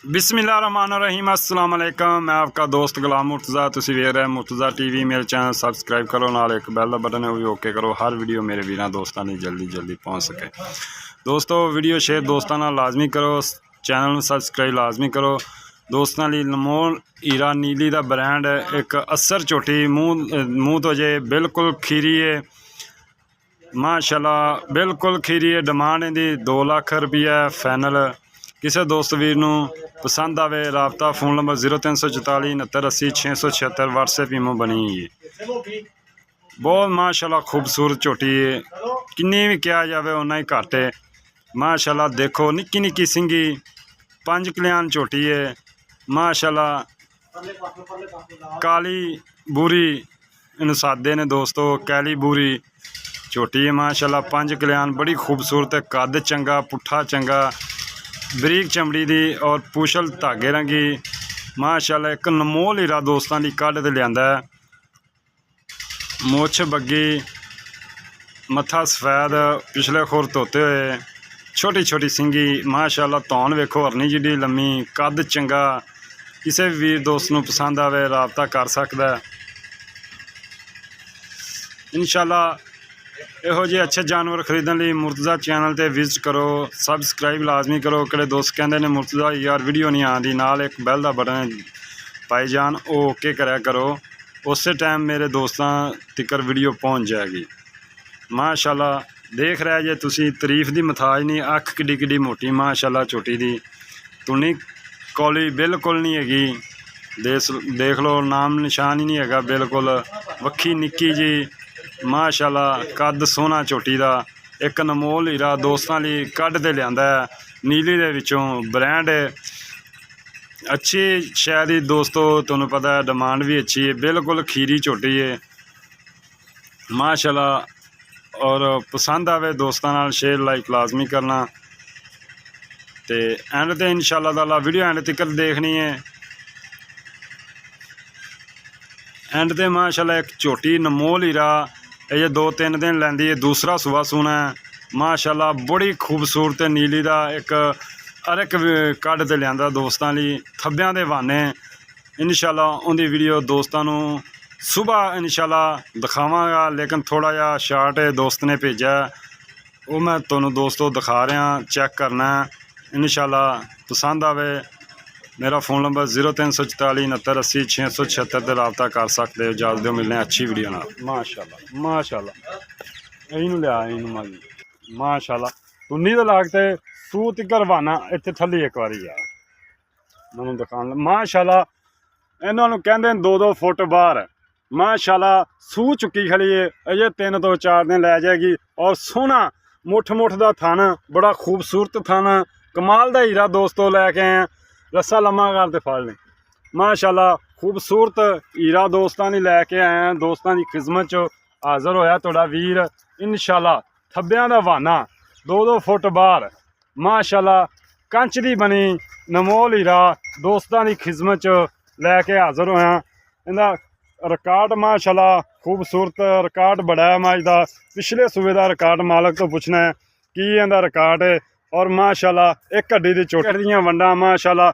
बिस्मिल्लाहिर्रहमानिर्रहीम अस्सलाम वालेकुम। मैं आपका दोस्त गुलाम मुर्तज़ा। तुसीं वेख रहे मुर्तज़ा TV। मेरे चैनल सबसक्राइब करो, नाल एक बैल का बटन है वो भी ओके करो। हर वीडियो मेरे वीरां दोस्तां दी जल्दी पहुँच सके। दोस्तों वीडियो शेयर दोस्तां नाल लाजमी करो, चैनल नूं सबसक्राइब लाजमी करो। दोस्तां लई अनमोल हीरा नीली दा ब्रांड एक असर झोटी मूँह तो जे बिल्कुल खीरी है माशाल्लाह, बिल्कुल खीरी है। डिमांड इहदी 2 लाख रुपया फाइनल। किसी दोस्त वीर नूं पसंद आवे राबता फोन नंबर 0344 69 80 676 व्हाट्सएप ईमो बनी है। बहुत माशाल्लाह खूबसूरत झोटी है, किन्नी भी किया जाए उन्ना ही घट है। माशाल्लाह देखो निक्की निक्की सिंगी 5 कल्याण झोटी है माशाल्लाह। काली बूरी इन्हूं सादे ने दोस्तों, कैली बूरी झोटी है माशाल्लाह। 5 कल्याण बड़ी खूबसूरत है, कद चंगा, पुट्ठा चंगा, बरीक चमड़ी दी और पूछल धागे रंगी माशाल्लाह। एक अनमोल हीरा दोस्तों की कढ़ के लिया है। मुछ बग्गी, मत्था सफेद, पिछले खुर धोते हुए, छोटी छोटी सिंगी माशाल्लाह। धौन वेखो हरनी जिड्डी लम्मी, कद चंगा। किसी भी वीर दोस्त नूं पसंद आवे राबता कर सकदा है इंशाल्लाह। इहो जे अच्छे जानवर खरीदने लिए मुर्तज़ा चैनल ते विजिट करो, सबसक्राइब लाजमी करो। किहड़े दोस्त कहते हैं मुर्तज़ा यार वीडियो नहीं आती, नाल एक बैल का बटन पाई जान वो ओके करा करो, उस टाइम मेरे दोस्तों तिकर वीडियो पहुँच जाएगी माशाल्लाह। देख रहे जे तुसी, तारीफ की मथाज नहीं। अख किड्डी किड्डी मोटी माशाल्लाह झोटी दी, तुनी कौली बिल्कुल नहीं हैगी। देख लो नाम निशान ही नहीं हैगा बिल्कुल। वक्खी निक्की जी माशाल्लाह, कद सोहना झोटी दा। एक अनमोल हीरा दोस्तों लिए कढ़ के लिया है नीली दे विचों ब्रांड अच्छी शायद ही दोस्तों, तुहानूं पता है डिमांड भी अच्छी है। बिल्कुल खीरी झोटी है माशाल्लाह। और पसंद आवे दोस्तों नाल शेयर लाइक लाजमी करना ते एंड ते इंशाल्लाह ताला वीडियो एंड तक देखनी है। एंड ते माशाल्लाह एक झोटी अनमोल हीरा ये 2-3 दिन लैंदी है, दूसरा सुबह सूना है माशाल्लाह। बड़ी खूबसूरत नीली दा एक हर एक कढ़ ते लिया दोस्तों लिए थब्बियां दे वाने इंशाल्लाह। उनकी वीडियो दोस्तों नूं सुबह इंशाल्लाह दिखावांगा, लेकिन थोड़ा जा शार्ट है दोस्त ने भेजा वो मैं तुहानूं दोस्तों दिखा रहा, चेक करना इंशाल्लाह। पसंद आवे मेरा फ़ोन नंबर 0344 69 80 676 पर रबता कर सकते हो। इजाज़त दो, मिलने अच्छी वीडियो ना माशाल्लाह माशाल्लाह। इनू लिया इनू माजी माशाल्लाह। तुन्नी तो लागते सूह तिकर वाना इत्थे थल्ली एक बारी यार मैं दिखान माशाल्लाह। इन्होंने कहते 2-2 फुट बाहर माशाल्लाह। सूह चुकी खड़ी है, अजे 3 तो 4 दिन लै जाएगी। और सोहना मुठ का थन, बड़ा खूबसूरत थन, कमाल का हीरा दोस्तों लैके आए। रस्सा लम्मा करते फल ने माशाल्लाह, खूबसूरत हीरा दोस्तों ने लैके आए हैं। दोस्तों की खिदमत च हाज़र होया तुहाडा वीर इंशाल्लाह। थब्बियां दा वाना 2-2 फुट बाहर माशाल्लाह, कंच दी बनी अनमोल हीरा दोस्तों की खिदमत च लैके हाज़र होया। इंदा रिकॉर्ड माशाल्लाह खूबसूरत रिकॉर्ड बड़ा है मज का। पिछले सूबे का रिकॉर्ड मालक तो पुछना है की इंदा रिकॉर्ड है। और माशाल्लाह एक हड्डी दी चोटी दियां वंडा माशाल्लाह,